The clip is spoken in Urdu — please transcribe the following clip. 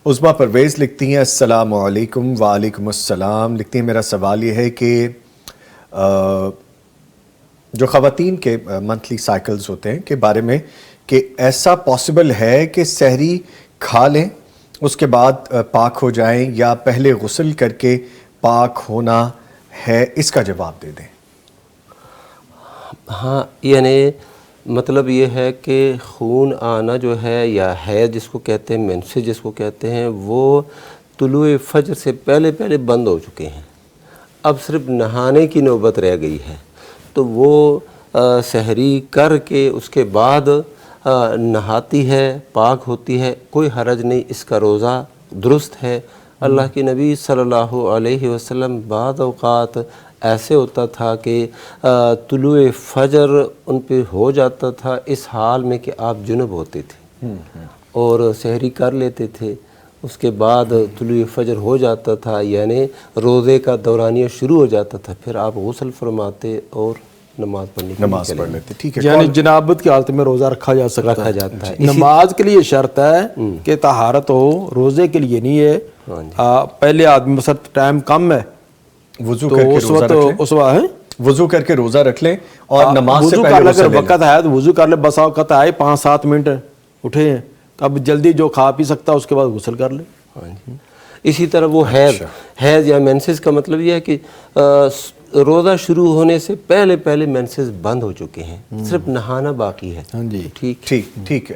عظمیٰ پرویز لکھتی ہیں السلام علیکم وعلیکم السلام، لکھتی ہیں میرا سوال یہ ہے کہ جو خواتین کے منتھلی سائیکلز ہوتے ہیں کے بارے میں کہ ایسا پاسبل ہے کہ سحری کھا لیں اس کے بعد پاک ہو جائیں یا پہلے غسل کر کے پاک ہونا ہے، اس کا جواب دے دیں۔ ہاں، یعنی مطلب یہ ہے کہ خون آنا جو ہے یا حیض جس کو کہتے ہیں، مینسز جس کو کہتے ہیں، وہ طلوع فجر سے پہلے بند ہو چکے ہیں، اب صرف نہانے کی نوبت رہ گئی ہے، تو وہ سحری کر کے اس کے بعد نہاتی ہے، پاک ہوتی ہے، کوئی حرج نہیں، اس کا روزہ درست ہے۔ اللہ کے نبی صلی اللہ علیہ وسلم بعض اوقات ایسے ہوتا تھا کہ طلوع فجر ان پہ ہو جاتا تھا اس حال میں کہ آپ جنب ہوتے تھے اور سحری کر لیتے تھے، اس کے بعد طلوع فجر ہو جاتا تھا، یعنی روزے کا دورانیہ شروع ہو جاتا تھا، پھر آپ غسل فرماتے اور نماز پڑھنے کے نماز پڑھ لیتے، ٹھیک ہے۔ یعنی جنابت کی حالت میں روزہ رکھا جا سکتا رکھا جاتا ہے۔ نماز کے لیے شرط ہے کہ طہارت ہو، روزے کے لیے نہیں ہے۔ پہلے آدمی مثلا ٹائم کم ہے، وضو کر کے روزہ رکھ لیں، اس وقت وضو کر کے روزہ رکھ لیں اور نماز سے وضو پہلے کر لے، غسل اگر لے لیں۔ وقت ہے تو وضو کر لے، بس اوقات آئے 5-7 منٹ اٹھے ہیں، اب جلدی جو کھا پی سکتا اس کے بعد غسل کر لے۔ اسی طرح وہ حیض یا مینسز کا مطلب یہ ہے کہ روزہ شروع ہونے سے پہلے مینسز بند ہو چکے ہیں، صرف نہانا باقی ہے۔ ہاں جی، ٹھیک ٹھیک ہے۔